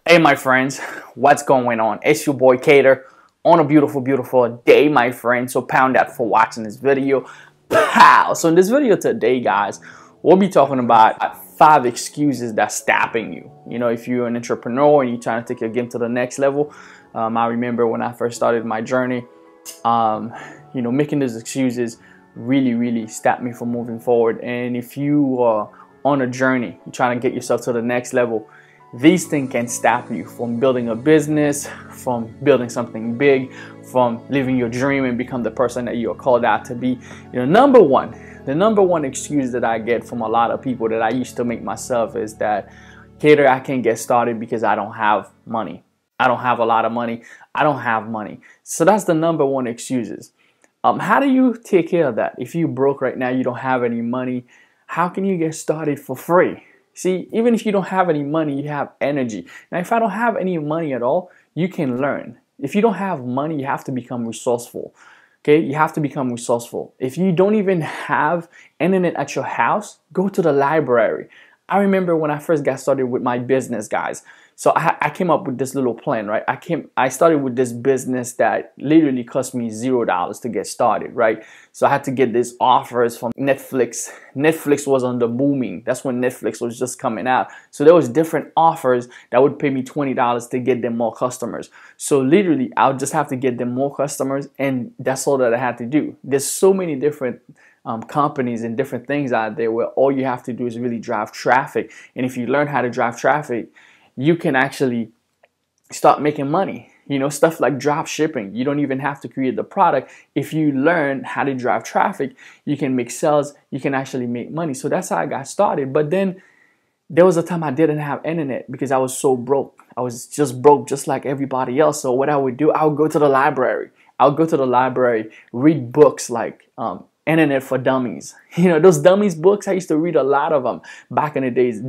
Hey my friends, what's going on? It's your boy Cater on a beautiful day, my friend. So pound that for watching this video. Pow! So in this video today, guys, we'll be talking about 5 excuses that's stopping you. You know, if you're an entrepreneur and you're trying to take your game to the next level. I remember when I first started my journey, making those excuses really stopped me from moving forward. And if you are on a journey, you're trying to get yourself to the next level, these things can stop you from building a business, from building something big, from living your dream and become the person that you're called out to be. You know, the number one excuse that I get from a lot of people that I used to make myself is that, Cater, I can't get started because I don't have money. I don't have a lot of money. I don't have money. So that's the number one excuses. How do you take care of that? If you're broke right now, you don't have any money, how can you get started for free? See, even if you don't have any money, you have energy. Now, if I don't have any money at all, you can learn. If you don't have money, you have to become resourceful. Okay, you have to become resourceful. If you don't even have internet at your house, go to the library. I remember when I first got started with my business, guys. So I came up with this little plan, right? I started with this business that literally cost me $0 to get started, right? So I had to get these offers from Netflix. Netflix was on the booming. That's when Netflix was just coming out. So there was different offers that would pay me $20 to get them more customers. So literally, I would just have to get them more customers, and that's all that I had to do. There's so many different companies and different things out there where all you have to do is really drive traffic. And if you learn how to drive traffic, you can actually start making money. You know, stuff like drop shipping. You don't even have to create the product. If you learn how to drive traffic, you can make sales, you can actually make money. So that's how I got started. But then there was a time I didn't have internet because I was so broke. I was just broke just like everybody else. So what I would do, I would go to the library. I would go to the library, read books like Internet for Dummies. You know, those dummies books, I used to read a lot of them back in the days.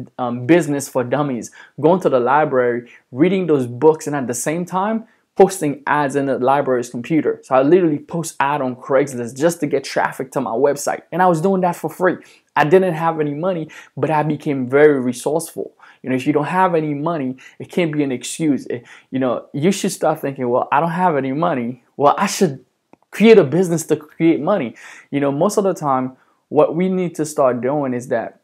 Business for Dummies. Going to the library, reading those books, and at the same time, posting ads in the library's computer. So I literally post ad on Craigslist just to get traffic to my website. And I was doing that for free. I didn't have any money, but I became very resourceful. You know, if you don't have any money, it can't be an excuse. You should start thinking, well, I don't have any money. Well, I should create a business to create money. You know, most of the time, what we need to start doing is that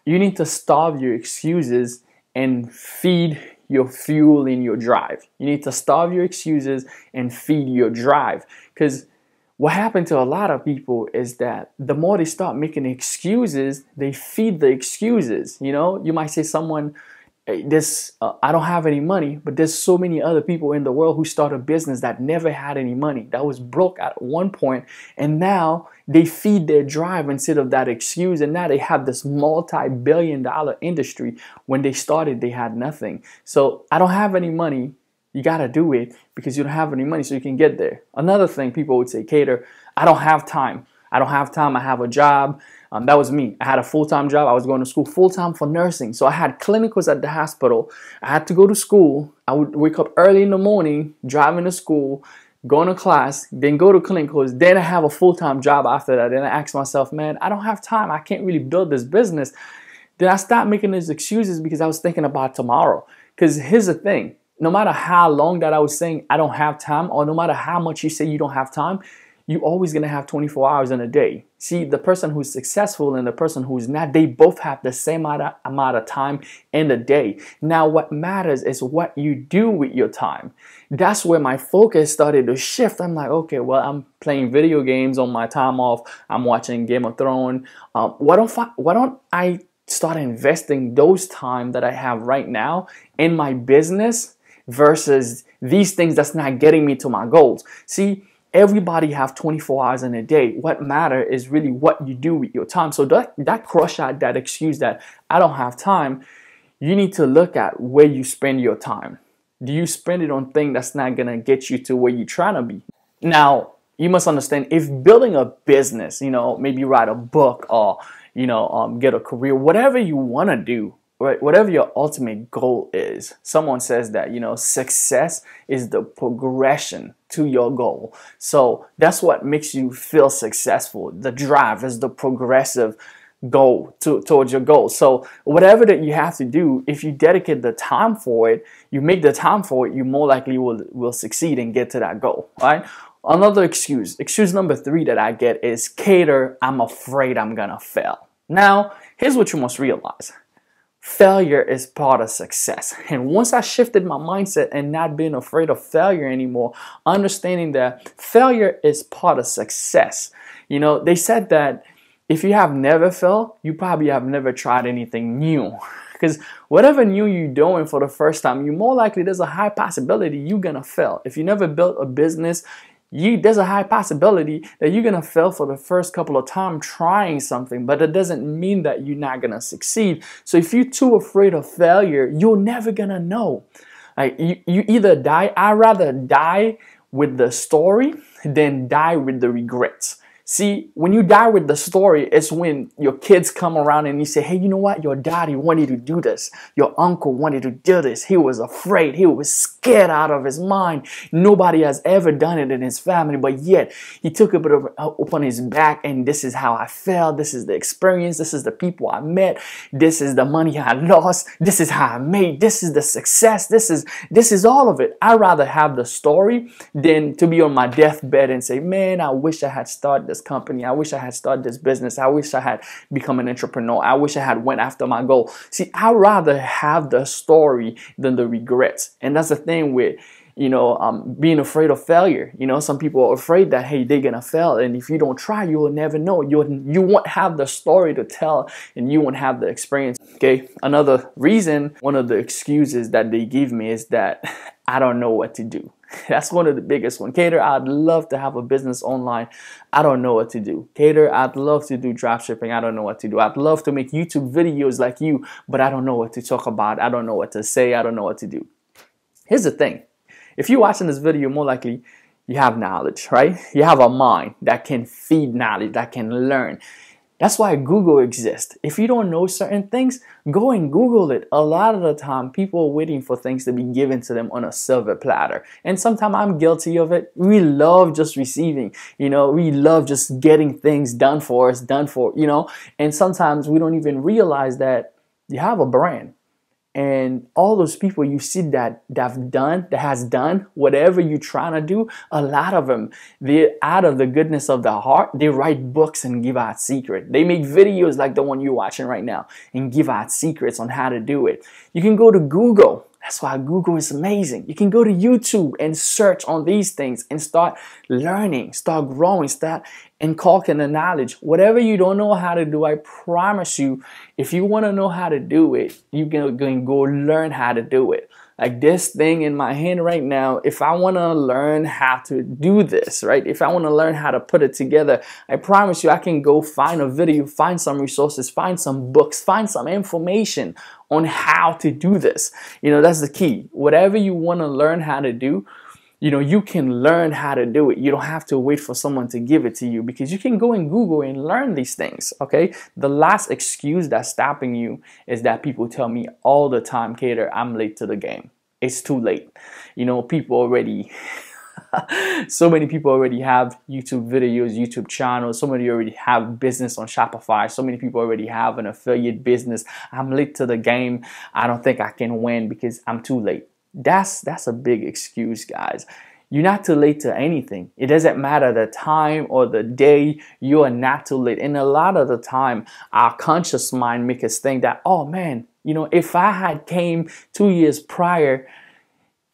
you need to starve your excuses and feed your fuel in your drive. You need to starve your excuses and feed your drive. Because what happened to a lot of people is that the more they start making excuses, they feed the excuses. You know, you might say someone, I don't have any money, but there's so many other people in the world who start a business that never had any money, that was broke at one point, and now they feed their drive instead of that excuse, and now they have this multi-billion-dollar industry. When they started, they had nothing. So I don't have any money. You got to do it because you don't have any money so you can get there. Another thing people would say, Cater, I don't have time. I don't have time. I have a job. That was me. I had a full-time job. I was going to school full-time for nursing. So I had clinicals at the hospital. I had to go to school. I would wake up early in the morning, driving to school, going to class, then go to clinicals. Then I have a full-time job after that. Then I ask myself, man, I don't have time. I can't really build this business. Then I stopped making these excuses because I was thinking about tomorrow. Because here's the thing. No matter how long that I was saying I don't have time, or no matter how much you say you don't have time, you're always going to have 24 hours in a day. See, the person who's successful and the person who's not, they both have the same amount of time in the day. Now, what matters is what you do with your time. That's where my focus started to shift. I'm like, okay, well, I'm playing video games on my time off. I'm watching Game of Thrones. Why don't I start investing those time that I have right now in my business versus these things that's not getting me to my goals? See, everybody have 24 hours in a day. What matters is really what you do with your time. So that crush out that excuse that I don't have time, you need to look at where you spend your time. Do you spend it on things that's not going to get you to where you're trying to be? Now, you must understand, if building a business, maybe write a book or, get a career, whatever you want to do, right? Whatever your ultimate goal is, someone says that, success is the progression to your goal. So that's what makes you feel successful. The drive is the progressive goal towards your goal. So whatever that you have to do, if you dedicate the time for it, you make the time for it, you more likely will succeed and get to that goal. All right. Another excuse number 3 that I get is, Kader, I'm afraid I'm gonna fail. Now, here's what you must realize. Failure is part of success. And once I shifted my mindset and not being afraid of failure anymore, understanding that failure is part of success. You know, they said that if you have never failed, you probably have never tried anything new. Because whatever new you're doing for the first time, you're more likely, there's a high possibility you're gonna fail. If you never built a business, there's a high possibility that you're gonna fail for the first couple of times trying something, but it doesn't mean that you're not gonna succeed. So if you're too afraid of failure, you're never gonna know. Like you either die. I'd rather die with the story than die with the regrets. See, when you die with the story, it's when your kids come around and you say, hey, you know what? Your daddy wanted to do this. Your uncle wanted to do this. He was afraid. He was scared out of his mind. Nobody has ever done it in his family, but yet he took it upon his back, and this is how I felt. This is the experience. This is the people I met. This is the money I lost. This is how I made. This is the success. This is all of it. I'd rather have the story than to be on my deathbed and say, man, I wish I had started this company. I wish I had started this business. I wish I had become an entrepreneur. I wish I had went after my goal. See, I'd rather have the story than the regrets. And that's the thing with, being afraid of failure. Some people are afraid that, hey, they're gonna fail, and if you don't try, you will never know. You won't have the story to tell, and you won't have the experience. Okay, another reason, one of the excuses that they give me is that I don't know what to do. That's one of the biggest ones. Kader, I'd love to have a business online. I don't know what to do. Kader, I'd love to do dropshipping. I don't know what to do. I'd love to make YouTube videos like you, but I don't know what to talk about. I don't know what to say. I don't know what to do. Here's the thing. If you're watching this video, more likely you have knowledge, right? You have a mind that can feed knowledge, that can learn. That's why Google exists. If you don't know certain things, go and Google it. A lot of the time, people are waiting for things to be given to them on a silver platter. And sometimes I'm guilty of it. We love just receiving, we love just getting things done for us, and sometimes we don't even realize that you have a brand. And all those people you see that has done whatever you're trying to do, a lot of them, they're out of the goodness of their heart. They write books and give out secrets. They make videos like the one you're watching right now and give out secrets on how to do it. You can go to Google. That's why Google is amazing. You can go to YouTube and search on these things and start learning, start growing, start inculcating the knowledge. Whatever you don't know how to do, I promise you, if you want to know how to do it, you can go learn how to do it. Like this thing in my hand right now, if I want to learn how to do this, right? If I want to learn how to put it together, I promise you I can go find a video, find some resources, find some books, find some information on how to do this. That's the key. Whatever you want to learn how to do, you can learn how to do it. You don't have to wait for someone to give it to you, because you can go and Google and learn these things, okay? The last excuse that's stopping you is that people tell me all the time, Kader, I'm late to the game. It's too late. People already... so many people already have YouTube videos, YouTube channels. So many already have business on Shopify. So many people already have an affiliate business. I'm late to the game. I don't think I can win because I'm too late. That's a big excuse, guys. You're not too late to anything. It doesn't matter the time or the day, you are not too late. And a lot of the time, our conscious mind makes us think that, oh man, if I had came 2 years prior,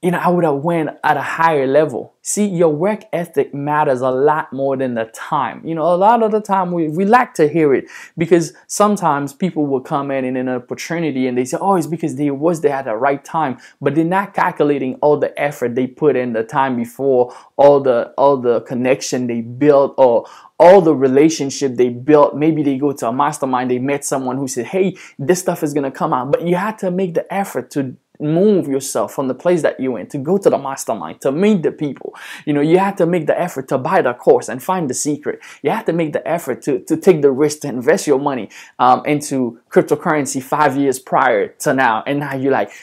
I would have went at a higher level. See, your work ethic matters a lot more than the time. A lot of the time we like to hear it, because sometimes people will come in an opportunity and they say, oh, it's because they was there at the right time, but they're not calculating all the effort they put in the time before, all the connection they built, or all the relationship they built. Maybe they go to a mastermind, they met someone who said, hey, this stuff is going to come out, but you had to make the effort to move yourself from the place that you're in, to go to the mastermind, to meet the people. You have to make the effort to buy the course and find the secret. You have to make the effort to take the risk to invest your money into cryptocurrency 5 years prior to now. And now you're like,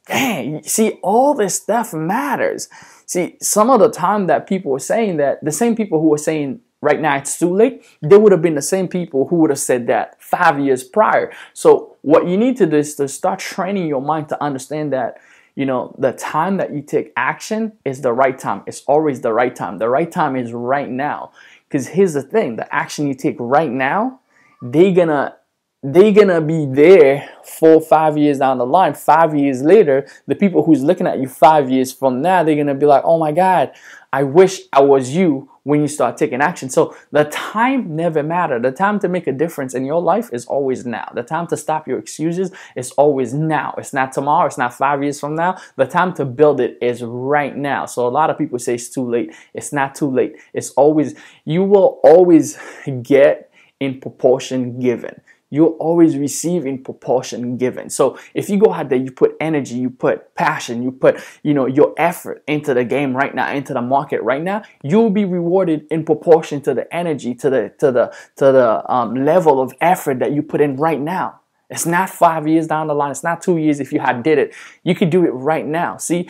dang, see, all this stuff matters. See, some of the time that people were saying that, the same people who were saying right now it's too late, they would have been the same people who would have said that 5 years prior. So what you need to do is to start training your mind to understand that, you know, the time that you take action is the right time. It's always the right time. The right time is right now. Because here's the thing, the action you take right now, they're gonna be there 4 or 5 years down the line. 5 years later, the people who's looking at you 5 years from now, they're gonna be like, oh my God, I wish I was you when you start taking action. So the time never matters. The time to make a difference in your life is always now. The time to stop your excuses is always now. It's not tomorrow. It's not 5 years from now. The time to build it is right now. So a lot of people say it's too late. It's not too late. It's always, you will always get in proportion given. You'll always receive in proportion given. So if you go out there, you put energy, you put passion, you put, you know, your effort into the game right now, into the market right now, you'll be rewarded in proportion to the energy, to the level of effort that you put in right now. It's not 5 years down the line. It's not 2 years if you had did it. You could do it right now. See,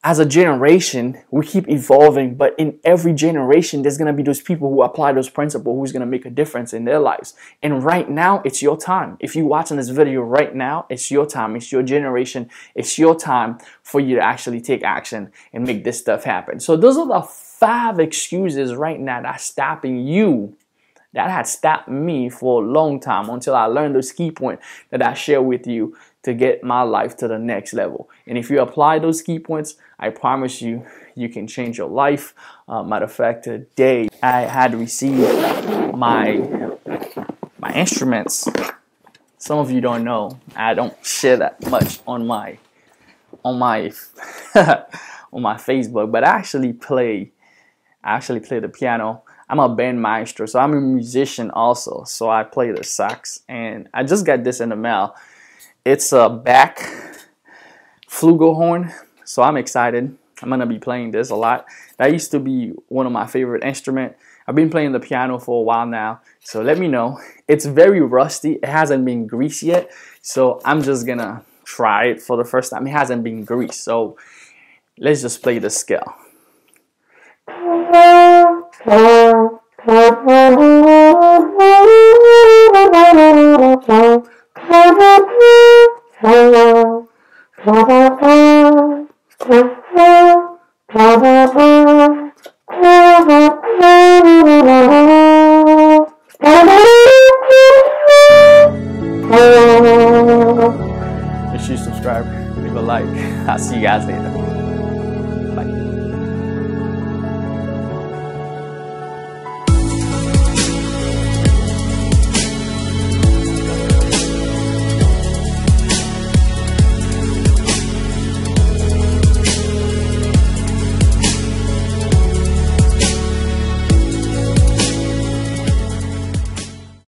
as a generation, we keep evolving, but in every generation, there's going to be those people who apply those principles who's going to make a difference in their lives. And right now, it's your time. If you're watching this video right now, it's your time. It's your generation. It's your time for you to actually take action and make this stuff happen. So those are the 5 excuses right now that's stopping you, that had stopped me for a long time until I learned those key points that I share with you to get my life to the next level. And if you apply those key points, I promise you, you can change your life. Matter of fact, today I had received my instruments. Some of you don't know, I don't share that much on my on my Facebook, but I actually play the piano. I'm a band maestro, so I'm a musician also. So I play the sax, and I just got this in the mail. It's a Bach flugelhorn, so I'm excited. I'm gonna be playing this a lot. That used to be one of my favorite instruments. I've been playing the piano for a while now, so let me know. It's very rusty. It hasn't been greased yet, so I'm just gonna try it for the first time. It hasn't been greased, so let's just play the scale. Make sure you subscribe, leave a like. I'll see you guys later.